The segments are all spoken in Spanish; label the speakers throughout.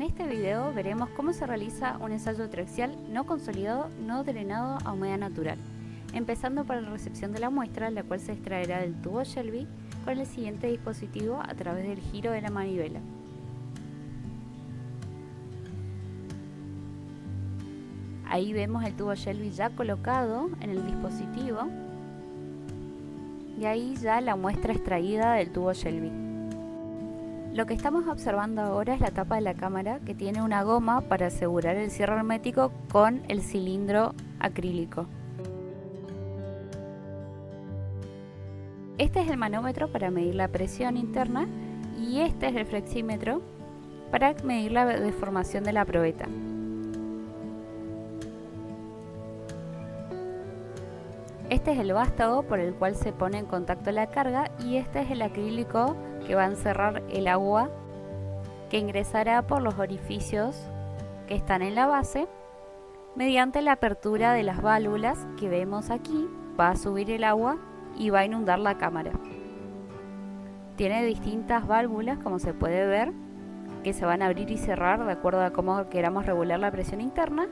Speaker 1: este video veremos cómo se realiza un ensayo triaxial no consolidado, no drenado a humedad natural, empezando por la recepción de la muestra, la cual se extraerá del tubo Shelby con el siguiente dispositivo a través del giro de la manivela. Ahí vemos el tubo Shelby ya colocado en el dispositivo y ahí ya la muestra extraída del tubo Shelby. Lo que estamos observando ahora es la tapa de la cámara, que tiene una goma para asegurar el cierre hermético con el cilindro acrílico. Este es el manómetro para medir la presión interna y este es el flexímetro para medir la deformación de la probeta. Este es el vástago por el cual se pone en contacto la carga y este es el acrílico que va a encerrar el agua que ingresará por los orificios que están en la base mediante la apertura de las válvulas que vemos aquí. Va a subir el agua y va a inundar la cámara. Tiene distintas válvulas, como se puede ver, que se van a abrir y cerrar de acuerdo a cómo queramos regular la presión interna.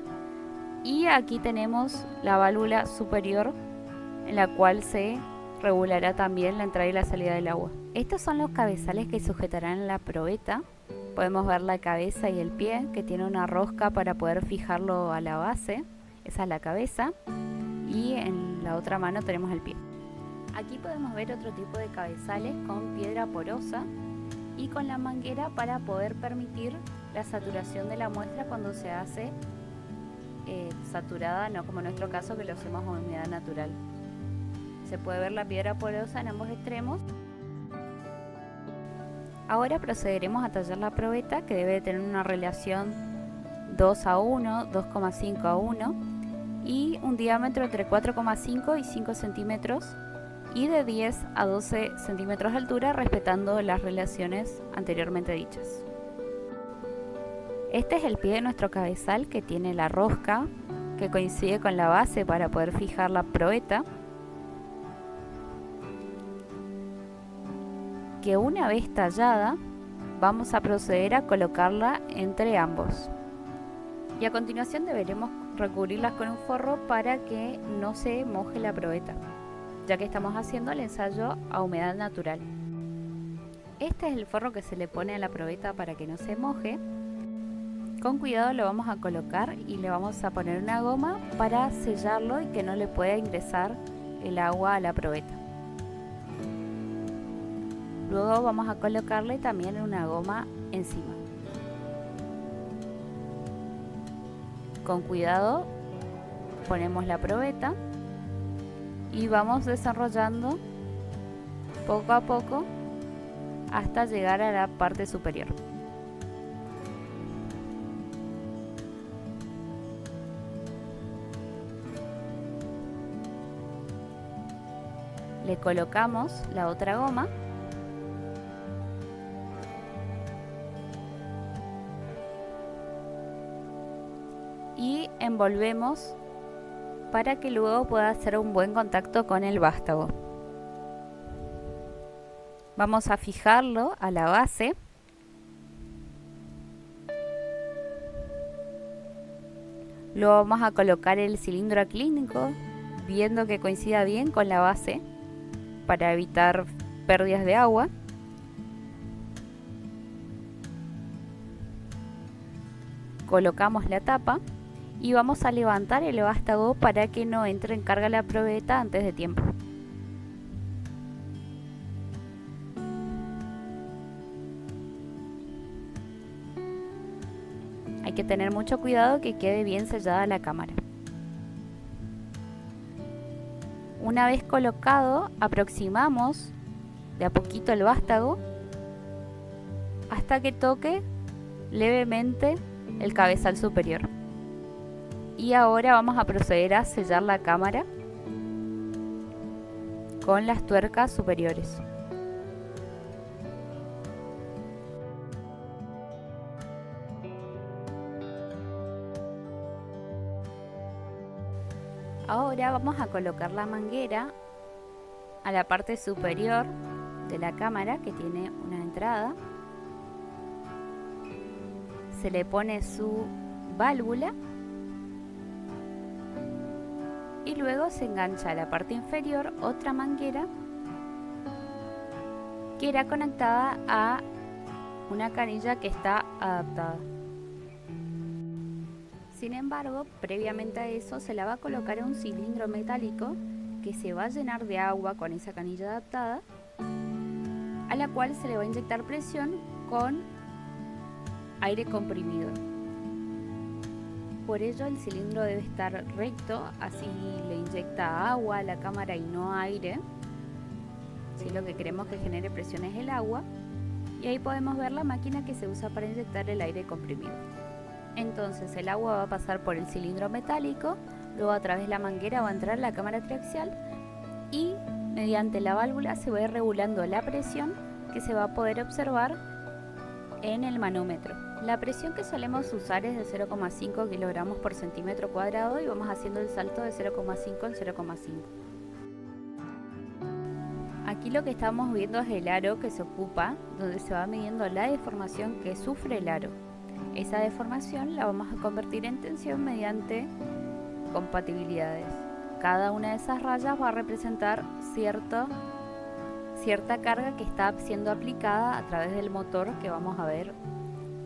Speaker 1: Y aquí tenemos la válvula superior, en la cual se regulará también la entrada y la salida del agua. Estos son los cabezales que sujetarán la probeta. Podemos ver la cabeza y el pie, que tiene una rosca para poder fijarlo a la base. Esa es la cabeza. Y en la otra mano tenemos el pie. Aquí podemos ver otro tipo de cabezales con piedra porosa y con la manguera para poder permitir la saturación de la muestra cuando se hace saturada, no como en nuestro caso que lo hacemos a humedad natural. Se puede ver la piedra porosa en ambos extremos. Ahora procederemos a tallar la probeta, que debe tener una relación 2:1, 2,5:1 y un diámetro entre 4,5 y 5 centímetros y de 10 a 12 centímetros de altura, respetando las relaciones anteriormente dichas. Este es el pie de nuestro cabezal, que tiene la rosca que coincide con la base para poder fijar la probeta, que una vez tallada vamos a proceder a colocarla entre ambos y a continuación deberemos recubrirlas con un forro para que no se moje la probeta, ya que estamos haciendo el ensayo a humedad natural. Este es el forro que se le pone a la probeta para que no se moje. Con cuidado lo vamos a colocar y le vamos a poner una goma para sellarlo y que no le pueda ingresar el agua a la probeta. Luego vamos a colocarle también una goma encima. Con cuidado ponemos la probeta y vamos desarrollando poco a poco hasta llegar a la parte superior. Le colocamos la otra goma y envolvemos para que luego pueda hacer un buen contacto con el vástago. Vamos a fijarlo a la base. Luego vamos a colocar el cilindro acrílico, viendo que coincida bien con la base para evitar pérdidas de agua. Colocamos la tapa y vamos a levantar el vástago para que no entre en carga la probeta antes de tiempo. Hay que tener mucho cuidado que quede bien sellada la cámara. Una vez colocado, aproximamos de a poquito el vástago hasta que toque levemente el cabezal superior. Y ahora vamos a proceder a sellar la cámara con las tuercas superiores. Ahora vamos a colocar la manguera a la parte superior de la cámara, que tiene una entrada. se le pone su válvula y luego se engancha a la parte inferior otra manguera que irá conectada a una canilla que está adaptada. Sin embargo, previamente a eso se la va a colocar un cilindro metálico que se va a llenar de agua con esa canilla adaptada, a la cual se le va a inyectar presión con aire comprimido. Por ello el cilindro debe estar recto, así le inyecta agua a la cámara y no aire. Si lo que queremos que genere presión es el agua, y ahí podemos ver la máquina que se usa para inyectar el aire comprimido. Entonces el agua va a pasar por el cilindro metálico, luego a través de la manguera va a entrar la cámara triaxial y mediante la válvula se va a ir regulando la presión que se va a poder observar en el manómetro. La presión que solemos usar es de 0,5 kilogramos por centímetro cuadrado y vamos haciendo el salto de 0,5 en 0,5. Aquí lo que estamos viendo es el aro que se ocupa, donde se va midiendo la deformación que sufre el aro. Esa deformación la vamos a convertir en tensión mediante compatibilidades. Cada una de esas rayas va a representar cierta carga que está siendo aplicada a través del motor que vamos a ver.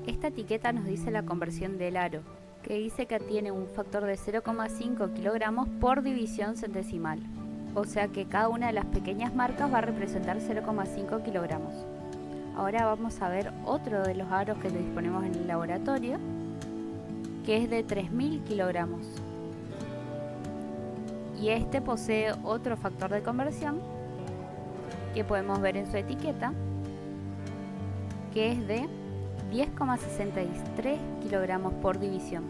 Speaker 1: Esta etiqueta nos dice la conversión del aro, que dice que tiene un factor de 0,5 kilogramos por división centesimal. O sea que cada una de las pequeñas marcas va a representar 0,5 kilogramos. Ahora vamos a ver otro de los aros que disponemos en el laboratorio, que es de 3000 kilogramos. Y este posee otro factor de conversión que podemos ver en su etiqueta, que es de 10,63 kilogramos por división.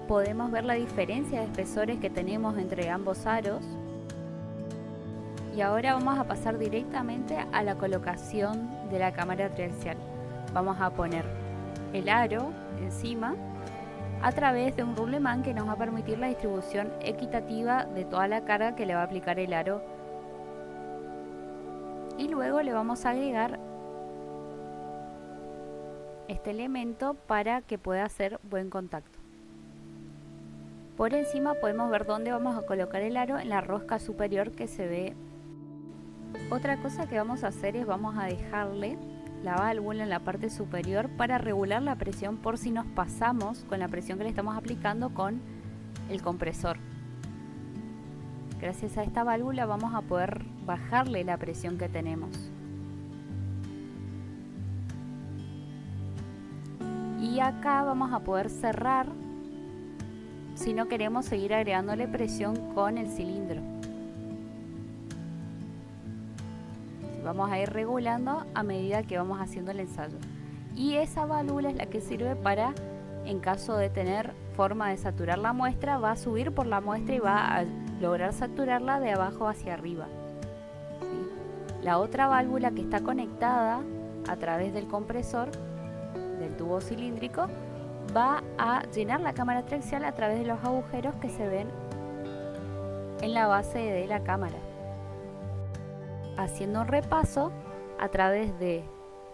Speaker 1: Podemos ver la diferencia de espesores que tenemos entre ambos aros. Y ahora vamos a pasar directamente a la colocación de la cámara triaxial. Vamos a poner el aro encima a través de un rulemán que nos va a permitir la distribución equitativa de toda la carga que le va a aplicar el aro. Y luego le vamos a agregar este elemento para que pueda hacer buen contacto. Por encima podemos ver dónde vamos a colocar el aro en la rosca superior que se ve. Otra cosa que vamos a hacer es vamos a dejarle la válvula en la parte superior para regular la presión por si nos pasamos con la presión que le estamos aplicando con el compresor. Gracias a esta válvula vamos a poder bajarle la presión que tenemos. Y acá vamos a poder cerrar si no queremos seguir agregándole presión con el cilindro. Vamos a ir regulando a medida que vamos haciendo el ensayo. Y esa válvula es la que sirve para, en caso de tener forma de saturar la muestra, va a subir por la muestra y va a lograr saturarla de abajo hacia arriba. ¿Sí? La otra válvula que está conectada a través del compresor, del tubo cilíndrico, va a llenar la cámara triaxial a través de los agujeros que se ven en la base de la cámara. Haciendo un repaso, a través de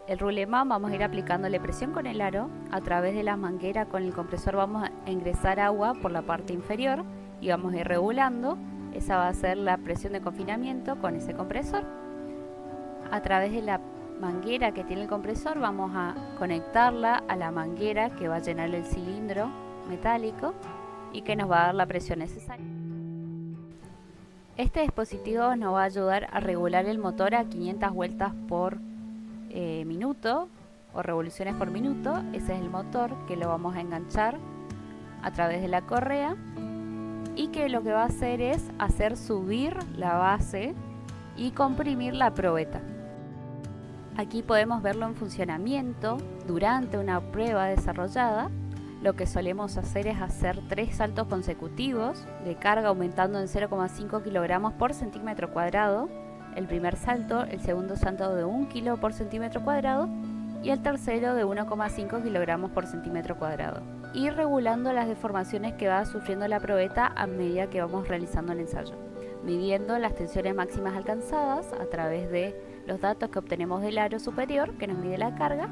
Speaker 1: el rulemán vamos a ir aplicándole presión con el aro, a través de la manguera con el compresor vamos a ingresar agua por la parte inferior y vamos a ir regulando. Esa va a ser la presión de confinamiento con ese compresor. A través de la manguera que tiene el compresor vamos a conectarla a la manguera que va a llenar el cilindro metálico y que nos va a dar la presión necesaria. Este dispositivo nos va a ayudar a regular el motor a 500 vueltas por minuto o revoluciones por minuto. Ese es el motor que lo vamos a enganchar a través de la correa y que lo que va a hacer es hacer subir la base y comprimir la probeta. Aquí podemos verlo en funcionamiento durante una prueba desarrollada. Lo que solemos hacer es hacer 3 saltos consecutivos de carga aumentando en 0,5 kilogramos por centímetro cuadrado. El primer salto, el segundo salto de 1 kilo por centímetro cuadrado y el tercero de 1,5 kilogramos por centímetro cuadrado. Y regulando las deformaciones que va sufriendo la probeta a medida que vamos realizando el ensayo. Midiendo las tensiones máximas alcanzadas a través de los datos que obtenemos del aro superior que nos mide la carga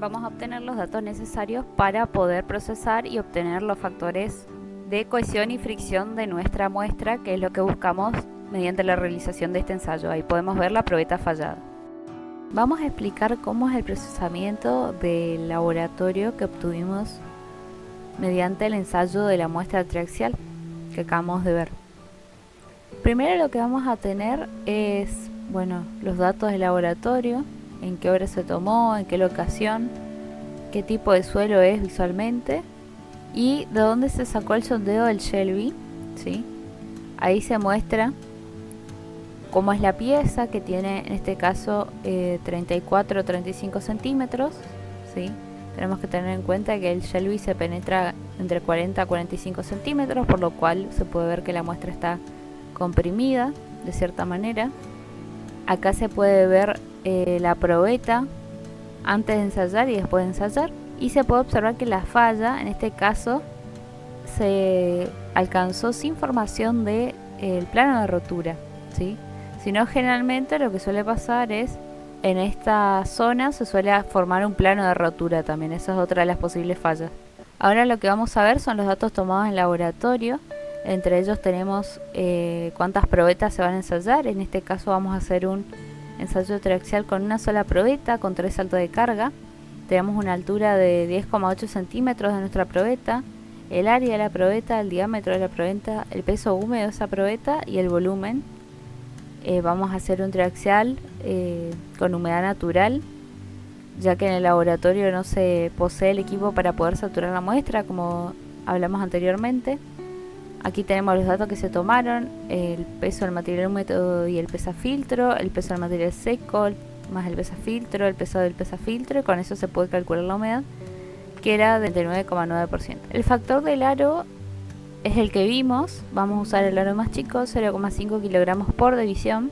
Speaker 1: vamos a obtener los datos necesarios para poder procesar y obtener los factores de cohesión y fricción de nuestra muestra, que es lo que buscamos mediante la realización de este ensayo. Ahí podemos ver la probeta fallada. Vamos a explicar cómo es el procesamiento del laboratorio que obtuvimos mediante el ensayo de la muestra triaxial que acabamos de ver. Primero lo que vamos a tener es, los datos del laboratorio, en qué hora se tomó, en qué locación, qué tipo de suelo es visualmente y de dónde se sacó el sondeo del Shelby, ¿sí? Ahí se muestra cómo es la pieza, que tiene en este caso 34 o 35 centímetros, ¿sí? Tenemos que tener en cuenta que el Shelby se penetra entre 40 a 45 centímetros, por lo cual se puede ver que la muestra está comprimida de cierta manera. Acá se puede ver la probeta antes de ensayar y después de ensayar, y se puede observar que la falla en este caso se alcanzó sin formación del plano de rotura, ¿sí? Sino generalmente lo que suele pasar es en esta zona se suele formar un plano de rotura también. Esa es otra de las posibles fallas. Ahora lo que vamos a ver son los datos tomados en laboratorio. Entre ellos tenemos cuántas probetas se van a ensayar. En este caso vamos a hacer un ensayo triaxial con una sola probeta, con 3 saltos de carga. Tenemos una altura de 10,8 centímetros de nuestra probeta, el área de la probeta, el diámetro de la probeta, el peso húmedo de esa probeta y el volumen. Vamos a hacer un triaxial con humedad natural, ya que en el laboratorio no se posee el equipo para poder saturar la muestra, como hablamos anteriormente. Aquí tenemos los datos que se tomaron, el peso del material húmedo y el pesafiltro, el peso del material seco más el pesafiltro, el peso del pesafiltro, y con eso se puede calcular la humedad, que era del 9,9%. El factor del aro es el que vimos. Vamos a usar el aro más chico, 0,5 kilogramos por división.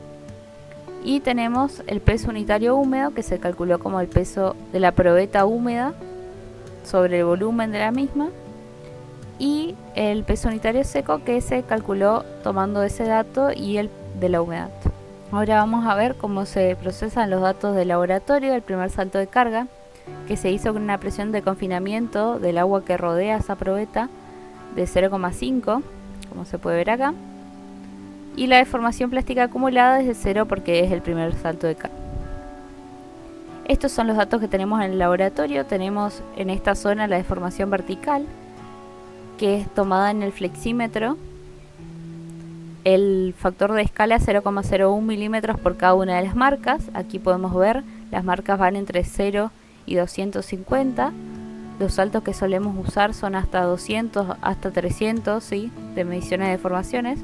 Speaker 1: Y tenemos el peso unitario húmedo, que se calculó como el peso de la probeta húmeda sobre el volumen de la misma. Y el peso unitario seco, que se calculó tomando ese dato y el de la humedad. Ahora vamos a ver cómo se procesan los datos del laboratorio del primer salto de carga, que se hizo con una presión de confinamiento del agua que rodea esa probeta de 0,5, como se puede ver acá, y la deformación plástica acumulada es de 0 porque es el primer salto de carga. Estos son los datos que tenemos en el laboratorio. Tenemos en esta zona la deformación vertical, que es tomada en el flexímetro, el factor de escala 0,01 milímetros por cada una de las marcas. Aquí podemos ver las marcas van entre 0 y 250. Los saltos que solemos usar son hasta 200, hasta 300, ¿sí?, de mediciones de deformaciones.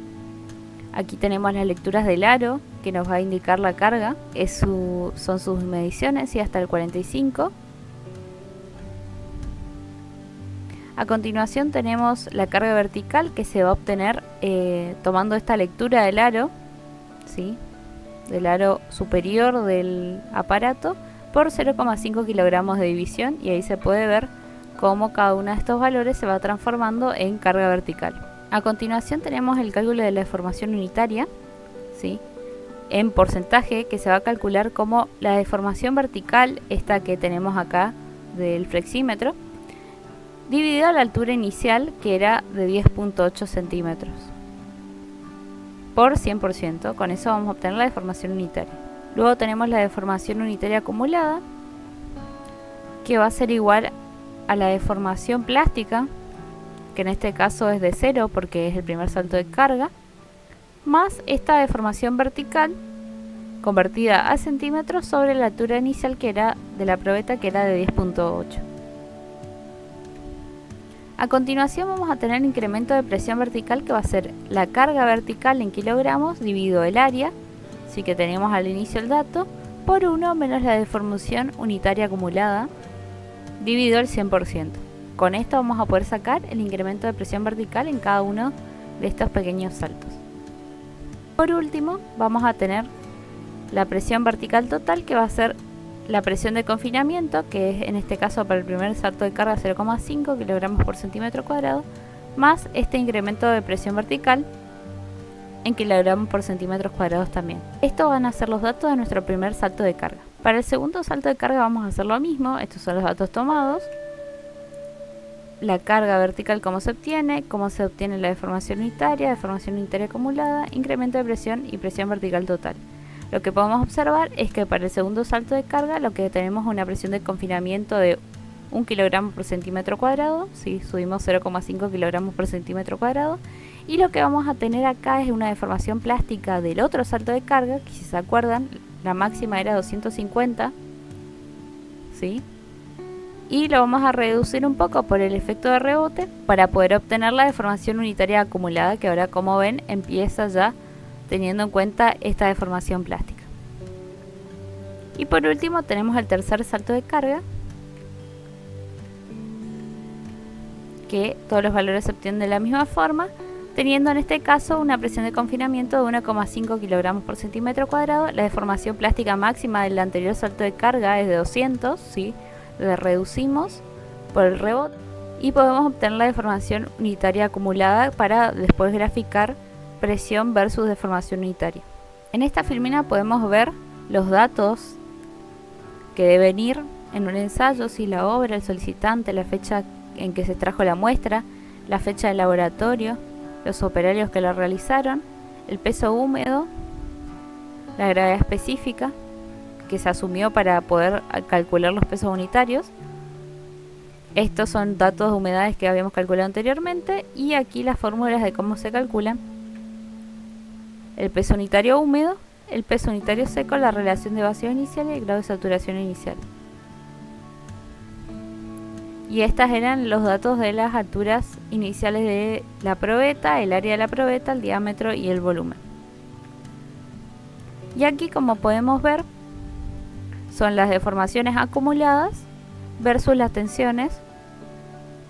Speaker 1: Aquí tenemos las lecturas del aro, que nos va a indicar la carga, son sus mediciones, y hasta el 45. A continuación tenemos la carga vertical, que se va a obtener tomando esta lectura del aro, ¿sí?, del aro superior del aparato, por 0,5 kilogramos de división, y ahí se puede ver cómo cada uno de estos valores se va transformando en carga vertical. A continuación tenemos el cálculo de la deformación unitaria, ¿sí?, en porcentaje, que se va a calcular como la deformación vertical, esta que tenemos acá del flexímetro, dividido a la altura inicial, que era de 10,8 centímetros, por 100%. Con eso vamos a obtener la deformación unitaria. Luego tenemos la deformación unitaria acumulada, que va a ser igual a la deformación plástica, que en este caso es de 0 porque es el primer salto de carga, más esta deformación vertical convertida a centímetros sobre la altura inicial, que era de la probeta, que era de 10,8. A continuación vamos a tener incremento de presión vertical, que va a ser la carga vertical en kilogramos dividido el área, así que tenemos al inicio el dato, por 1 menos la deformación unitaria acumulada, dividido el 100%. Con esto vamos a poder sacar el incremento de presión vertical en cada uno de estos pequeños saltos. Por último, vamos a tener la presión vertical total, que va a ser la presión de confinamiento, que es en este caso para el primer salto de carga 0,5 kilogramos por centímetro cuadrado, más este incremento de presión vertical en kilogramos por centímetros cuadrados también. Estos van a ser los datos de nuestro primer salto de carga. Para el segundo salto de carga vamos a hacer lo mismo. Estos son los datos tomados. La carga vertical, cómo se obtiene la deformación unitaria acumulada, incremento de presión y presión vertical total. Lo que podemos observar es que para el segundo salto de carga lo que tenemos es una presión de confinamiento de 1 kg por centímetro cuadrado, si subimos 0,5 kg por centímetro cuadrado, y lo que vamos a tener acá es una deformación plástica del otro salto de carga, que si se acuerdan, la máxima era 250, ¿sí? Y lo vamos a reducir un poco por el efecto de rebote para poder obtener la deformación unitaria acumulada, que ahora, como ven, empieza ya teniendo en cuenta esta deformación plástica. Y por último tenemos el tercer salto de carga, que todos los valores se obtienen de la misma forma, teniendo en este caso una presión de confinamiento de 1,5 kg por centímetro cuadrado. La deformación plástica máxima del anterior salto de carga es de 200, ¿sí? Le reducimos por el rebote y podemos obtener la deformación unitaria acumulada para después graficar presión versus deformación unitaria. En esta filmina podemos ver los datos que deben ir en un ensayo, si la obra, el solicitante, la fecha en que se trajo la muestra, la fecha del laboratorio, los operarios que la realizaron, el peso húmedo, la gravedad específica que se asumió para poder calcular los pesos unitarios. Estos son datos de humedades que habíamos calculado anteriormente, y aquí las fórmulas de cómo se calculan el peso unitario húmedo, el peso unitario seco, la relación de vacío inicial y el grado de saturación inicial. Y estas eran los datos de las alturas iniciales de la probeta, el área de la probeta, el diámetro y el volumen. Y aquí, como podemos ver, son las deformaciones acumuladas versus las tensiones,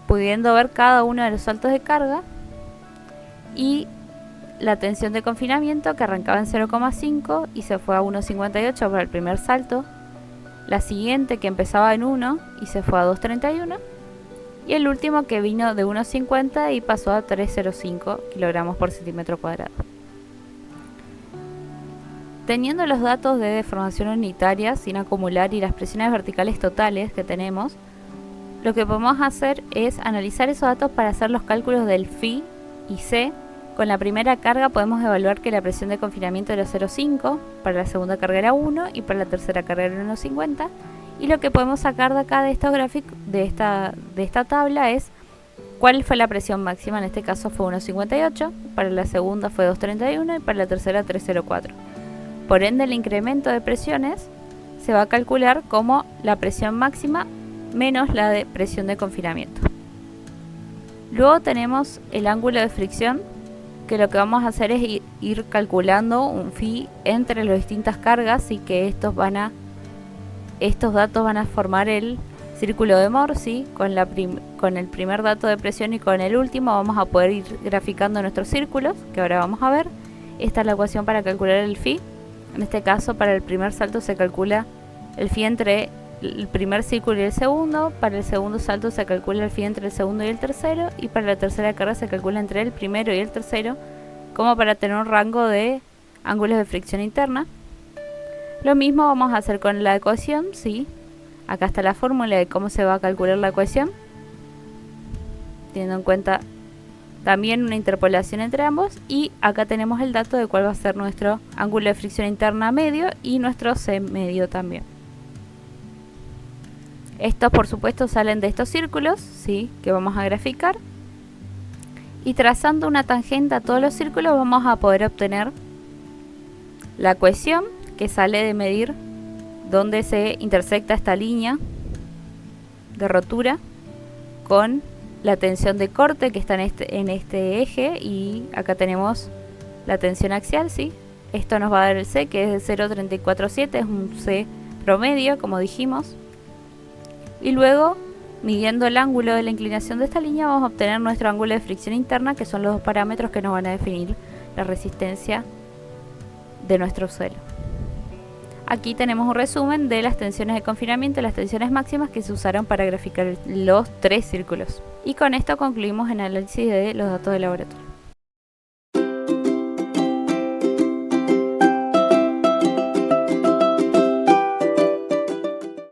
Speaker 1: pudiendo ver cada uno de los saltos de carga, y la tensión de confinamiento, que arrancaba en 0,5 y se fue a 1,58 para el primer salto, la siguiente que empezaba en 1 y se fue a 2,31, y el último que vino de 1,50 y pasó a 3,05 kg por centímetro cuadrado. Teniendo los datos de deformación unitaria sin acumular y las presiones verticales totales que tenemos, lo que podemos hacer es analizar esos datos para hacer los cálculos del phi y c. Con la primera carga podemos evaluar que la presión de confinamiento era 0,5, para la segunda carga era 1 y para la tercera carga era 1,50. Y lo que podemos sacar de acá de estos gráficos, de esta tabla, es cuál fue la presión máxima. En este caso fue 1,58, para la segunda fue 2,31 y para la tercera 3,04. Por ende, el incremento de presiones se va a calcular como la presión máxima menos la de presión de confinamiento. Luego tenemos el ángulo de fricción, que lo que vamos a hacer es ir calculando un phi entre las distintas cargas, y que estos datos van a formar el círculo de Morse. Con el primer dato de presión y con el último vamos a poder ir graficando nuestros círculos, que ahora vamos a ver. Esta es la ecuación para calcular el phi. En este caso, para el primer salto se calcula el phi entre el primer círculo y el segundo. Para el segundo salto se calcula el phi entre el segundo y el tercero, y para la tercera carga se calcula entre el primero y el tercero, como para tener un rango de ángulos de fricción interna. Lo mismo vamos a hacer con la ecuación, ¿sí? Acá está la fórmula de cómo se va a calcular la ecuación, teniendo en cuenta también una interpolación entre ambos, y acá tenemos el dato de cuál va a ser nuestro ángulo de fricción interna medio y nuestro C medio también. Estos, por supuesto, salen de estos círculos, ¿sí?, que vamos a graficar, y trazando una tangente a todos los círculos vamos a poder obtener la cohesión, que sale de medir dónde se intersecta esta línea de rotura con la tensión de corte que está en este eje, y acá tenemos la tensión axial, ¿sí? Esto nos va a dar el C, que es de 0,347, es un C promedio, como dijimos. Y luego, midiendo el ángulo de la inclinación de esta línea, vamos a obtener nuestro ángulo de fricción interna, que son los dos parámetros que nos van a definir la resistencia de nuestro suelo. Aquí tenemos un resumen de las tensiones de confinamiento y las tensiones máximas que se usaron para graficar los tres círculos. Y con esto concluimos el análisis de los datos de laboratorio.